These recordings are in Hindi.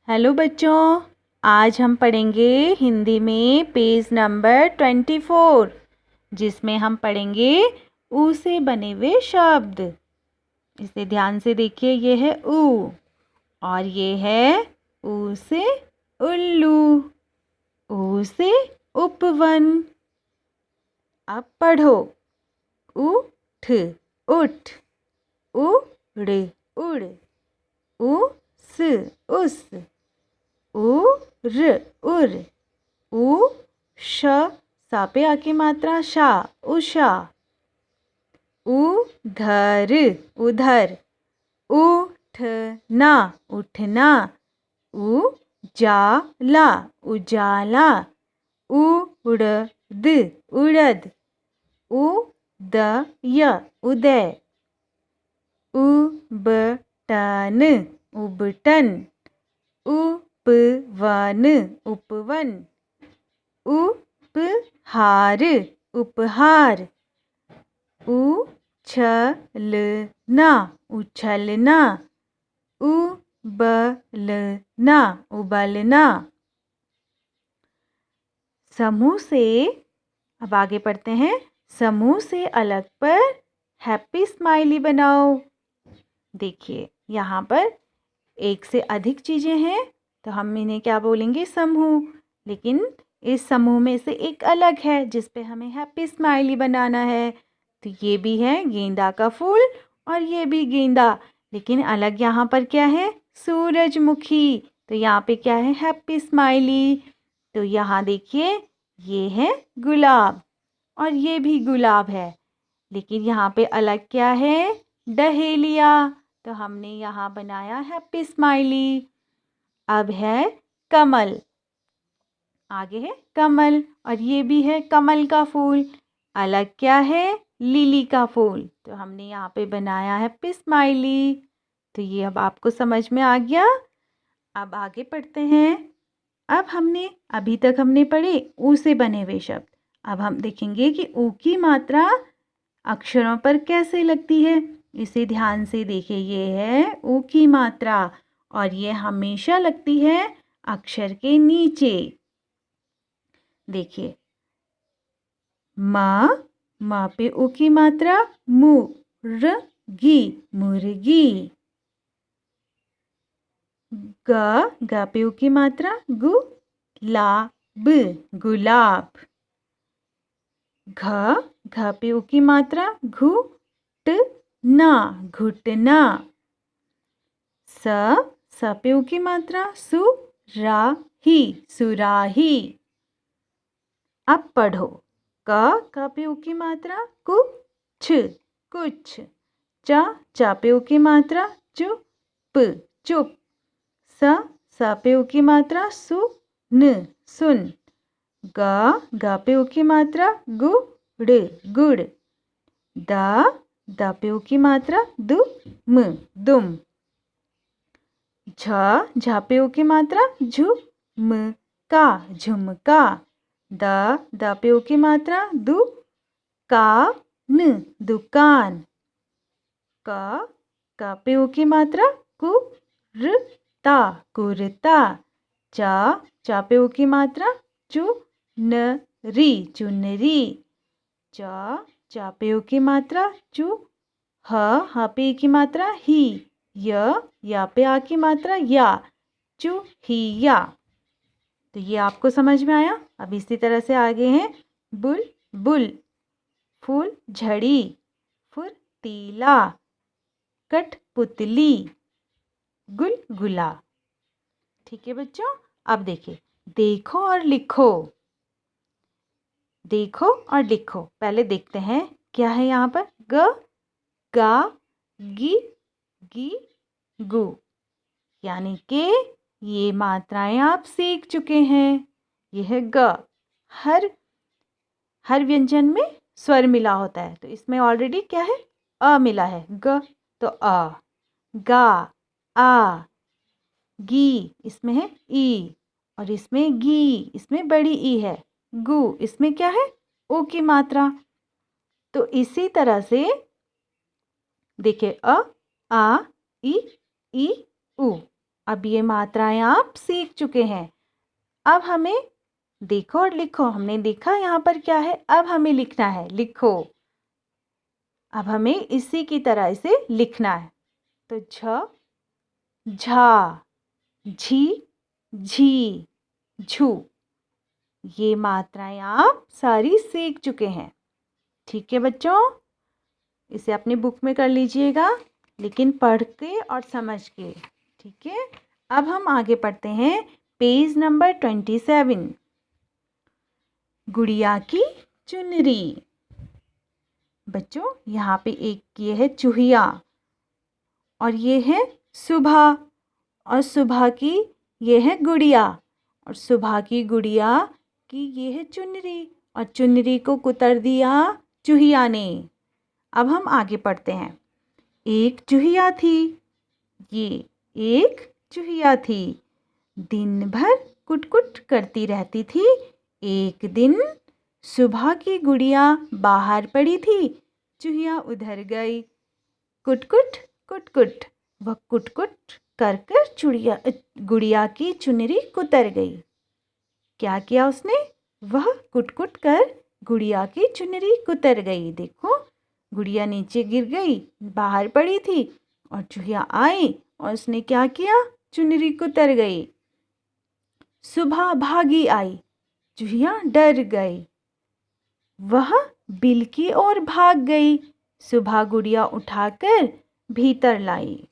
हेलो बच्चों, आज हम पढ़ेंगे हिंदी में पेज नंबर 24 जिसमें हम पढ़ेंगे ऊ से बने हुए शब्द। इसे ध्यान से देखिए, ये है ऊ और ये है ऊ से उल्लू, ऊ से उपवन। अब पढ़ो। उठ उठ, उड़ उड़, उस उस, उर उर, सा पे आके मात्रा शा, उषा। उधर उधर, उठना उठना, उजाला उजाला, उड़द उड़द, उदय उदय, उबटन उबटन, उपवन उपवन, उपहार उपहार, उछलना उछलना, उबलना उबलना। समूह से अब आगे पढ़ते हैं। समूह से अलग पर हैप्पी स्माइली बनाओ। देखिए, यहाँ पर एक से अधिक चीज़ें हैं तो हम इन्हें क्या बोलेंगे? समूह। लेकिन इस समूह में से एक अलग है जिस पे हमें हैप्पी स्माइली बनाना है। तो ये भी है गेंदा का फूल और ये भी गेंदा, लेकिन अलग यहाँ पर क्या है? सूरजमुखी। तो यहाँ पे क्या है? Happy smiley. तो यहाँ देखिए, ये है गुलाब और ये भी गुलाब है, लेकिन यहाँ पे अलग क्या है? डहेलिया। तो हमने यहाँ बनाया हैप्पी स्माइली। अब है कमल, आगे है कमल और ये भी है कमल का फूल। अलग क्या है? लिली का फूल। तो हमने यहाँ पे बनाया हैप्पी स्माइली। तो ये अब आपको समझ में आ गया। अब आगे पढ़ते हैं। अब अभी तक हमने पढ़े ऊ से बने हुए शब्द। अब हम देखेंगे कि ऊ की मात्रा अक्षरों पर कैसे लगती है। इसे ध्यान से देखिए, ये है ऊ की मात्रा और ये हमेशा लगती है अक्षर के नीचे। देखिए, माँ पे ऊ की मात्रा मुर्गी मुर्गी। गा पे ऊ की मात्रा गुलाब गुलाब। घ पे ऊ की मात्रा घुटना घुटना। स पे ऊ की मात्रा सुराही सुराही। अब पढ़ो। क पे ऊ की मात्रा कुछ कुछ। चा पे ऊ की मात्रा चुप चुप। सा पे ऊ की मात्रा सुन सुन। गा पे ऊ की मात्रा गुड़ गुड़। दा पे ऊ की मात्रा दुम दुम। झा पे ऊ की मात्रा झुमका झुमका। दा पे ऊ की मात्रा दुकान दुकान। का पे ऊ की मात्रा कुर्ता कुर्ता। चा पे ऊ की मात्रा चुनरी चुनरी। चा पे ऊ की मात्रा हा पे की मात्रा ही। या पे आ की मात्रा या, चूहिया। तो ये आपको समझ में आया। अब इसी तरह से आगे हैं बुलबुल, फूल झड़ी, फुर्तीला, कठपुतली, गुलगुला। ठीक है बच्चों, अब देखिए, देखो और लिखो। देखो और लिखो। पहले देखते हैं क्या है यहाँ पर। गा गी गी गु, यानी कि ये मात्राएं आप सीख चुके हैं। यह है ग। हर व्यंजन में स्वर मिला होता है, तो इसमें ऑलरेडी क्या है? अ मिला है। ग तो अ। गा आ। गी इसमें है ई और इसमें गी, इसमें बड़ी ई है। गु इसमें क्या है? ओ की मात्रा। तो इसी तरह से देखिए, अ आ ई उ। अब ये मात्राएं आप सीख चुके हैं। अब हमें देखो और लिखो। हमने देखा यहाँ पर क्या है, अब हमें लिखना है। लिखो। अब हमें इसी की तरह इसे लिखना है। तो झ, झा, झी, झी, झू। ये मात्राएं आप सारी सीख चुके हैं। ठीक है बच्चों, इसे अपनी बुक में कर लीजिएगा, लेकिन पढ़ के और समझ के। ठीक है, अब हम आगे पढ़ते हैं पेज नंबर 27। गुड़िया की चुनरी। बच्चों यहाँ पे एक ये है चूहिया, और ये है सुबह, और सुबह की ये है गुड़िया, और सुबह की गुड़िया की ये है चुनरी, और चुनरी को कुतर दिया चूहिया ने। अब हम आगे पढ़ते हैं। एक चूहिया थी, ये एक चूहिया थी, दिन भर कुटकुट करती रहती थी। एक दिन सुबह की गुड़िया बाहर पड़ी थी, चूहिया उधर गई। कुटकुट कुटकुट, वह कुटकुट कर कर गुड़िया की चुनरी कुतर गई। क्या किया उसने? वह कुटकुट कर गुड़िया की चुनरी कुतर गई। देखो, गुड़िया नीचे गिर गई, बाहर पड़ी थी, और चूहिया आई और उसने क्या किया? चुनरी कुतर गई। सुबह भागी आई, चूहिया डर गई, वह बिल की ओर भाग गई। सुबह गुड़िया उठाकर भीतर लाई।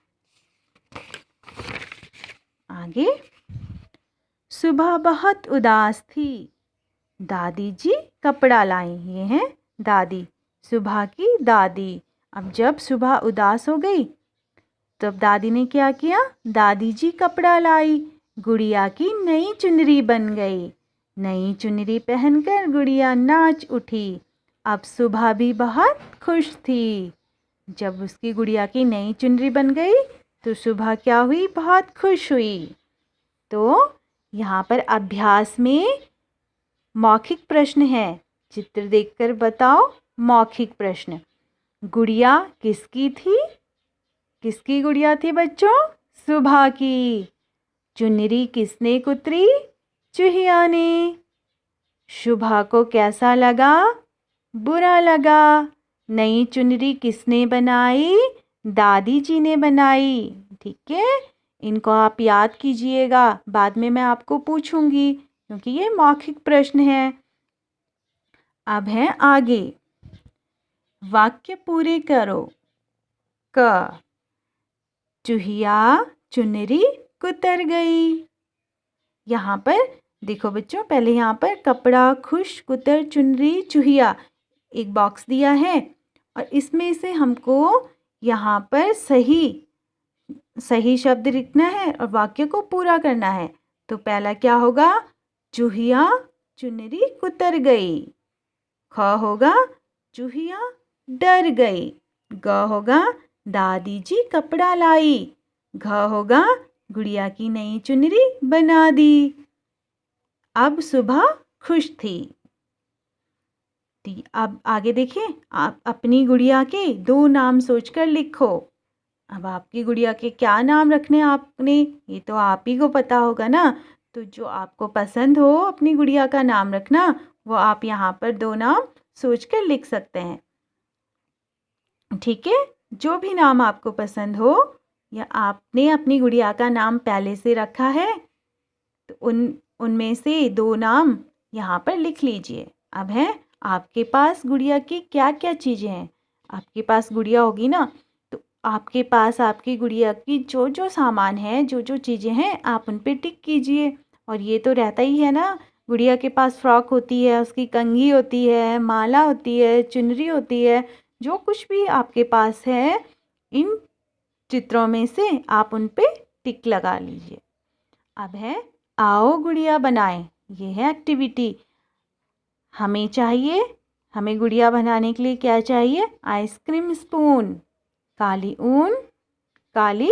आगे, सुबह बहुत उदास थी, दादी जी कपड़ा लाई। ये हैं दादी, सुबह की दादी। अब जब सुबह उदास हो गई, तब दादी ने क्या किया? दादी जी कपड़ा लाई, गुड़िया की नई चुनरी बन गई। नई चुनरी पहनकर गुड़िया नाच उठी। अब सुबह भी बहुत खुश थी। जब उसकी गुड़िया की नई चुनरी बन गई तो सुबह क्या हुई? बहुत खुश हुई। तो यहाँ पर अभ्यास में मौखिक प्रश्न है। चित्र देखकर बताओ मौखिक प्रश्न। गुड़िया किसकी थी? किसकी गुड़िया थी बच्चों? सुबह की। चुनरी किसने कुतरी? चूहिया ने। सुबह को कैसा लगा? बुरा लगा। नई चुनरी किसने बनाई? दादी जी ने बनाई। ठीक है, इनको आप याद कीजिएगा, बाद में मैं आपको पूछूंगी, क्योंकि ये मौखिक प्रश्न है। अब है आगे, वाक्य पूरे करो। क, चूहिया चुनरी कुतर गई। यहाँ पर देखो बच्चों, पहले यहाँ पर कपड़ा, खुश, कुतर, चुनरी, चूहिया एक बॉक्स दिया है, और इसमें से हमको यहाँ पर सही शब्द लिखना है और वाक्य को पूरा करना है। तो पहला क्या होगा? चूहिया चुनरी कुतर गई। ख होगा चूहिया डर गई। ग होगा दादी जी कपड़ा लाई। घ होगा गुड़िया की नई चुनरी बना दी। अब सुबह खुश थी। अब आगे देखिए, आप अपनी गुड़िया के 2 नाम सोचकर लिखो। अब आपकी गुड़िया के क्या नाम रखने आपने, ये तो आप ही को पता होगा ना। तो जो आपको पसंद हो अपनी गुड़िया का नाम रखना, वो आप यहाँ पर 2 नाम सोचकर लिख सकते हैं। ठीक है, जो भी नाम आपको पसंद हो, या आपने अपनी गुड़िया का नाम पहले से रखा है, तो उनमें से 2 नाम यहाँ पर लिख लीजिए। अब है आपके पास गुड़िया की क्या क्या चीज़ें हैं। आपके पास गुड़िया होगी ना, तो आपके पास आपकी गुड़िया की जो जो सामान है, जो जो चीज़ें हैं, आप उन पे टिक कीजिए। और ये तो रहता ही है ना, गुड़िया के पास फ्रॉक होती है, उसकी कंघी होती है, माला होती है, चुनरी होती है। जो कुछ भी आपके पास है, इन चित्रों में से आप उन पे टिक लगा लीजिए। अब है आओ गुड़िया बनाएं। ये है एक्टिविटी। हमें गुड़िया बनाने के लिए क्या चाहिए? आइसक्रीम स्पून, काली ऊन, काली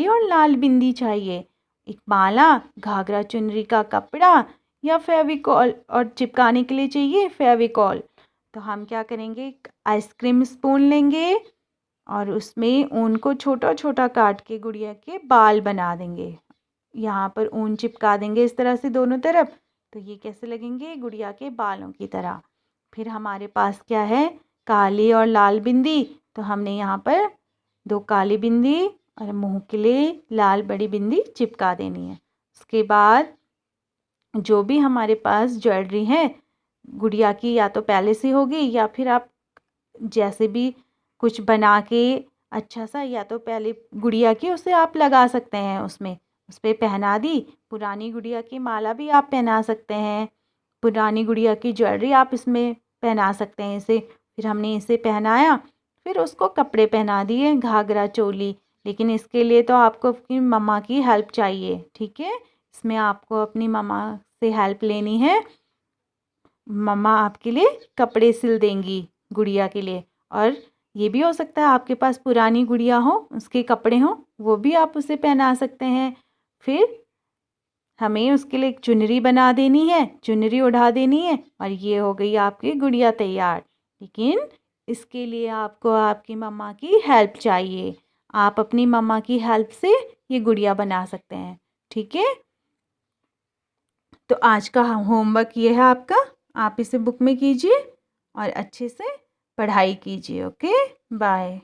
और लाल बिंदी चाहिए, एक माला, घाघरा चुनरी का कपड़ा, या फेविकॉल, और चिपकाने के लिए चाहिए फेविकॉल। तो हम क्या करेंगे? आइसक्रीम स्पून लेंगे, और उसमें ऊन को छोटा छोटा काट के गुड़िया के बाल बना देंगे। यहाँ पर ऊन चिपका देंगे इस तरह से दोनों तरफ, तो ये कैसे लगेंगे? गुड़िया के बालों की तरह। फिर हमारे पास क्या है? काली और लाल बिंदी। तो हमने यहाँ पर 2 काली बिंदी और मुंह के लिए लाल बड़ी बिंदी चिपका देनी है। उसके बाद जो भी हमारे पास ज्वेलरी है गुड़िया की, या तो पहले से होगी या फिर आप जैसे भी कुछ बना के अच्छा सा, या तो पहले गुड़िया की उसे आप लगा सकते हैं उसमें, उस पर पहना दी। पुरानी गुड़िया की माला भी आप पहना सकते हैं, पुरानी गुड़िया की ज्वेलरी आप इसमें पहना सकते हैं इसे। फिर हमने इसे पहनाया, फिर उसको कपड़े पहना दिए, घाघरा चोली। लेकिन इसके लिए तो आपको अपनी मम्मा की हेल्प चाहिए, ठीक है? इसमें आपको अपनी मम्मा से हेल्प लेनी है। मम्मा आपके लिए कपड़े सिल देंगी गुड़िया के लिए। और ये भी हो सकता है आपके पास पुरानी गुड़िया हो, उसके कपड़े हों, वो भी आप उसे पहना सकते हैं। फिर हमें उसके लिए एक चुनरी बना देनी है, चुनरी उड़ा देनी है, और ये हो गई आपकी गुड़िया तैयार। लेकिन इसके लिए आपको आपकी मम्मा की हेल्प चाहिए। आप अपनी मम्मा की हेल्प से ये गुड़िया बना सकते हैं, ठीक है? तो आज का होमवर्क ये है आपका, आप इसे बुक में कीजिए और अच्छे से पढ़ाई कीजिए। Okay, bye.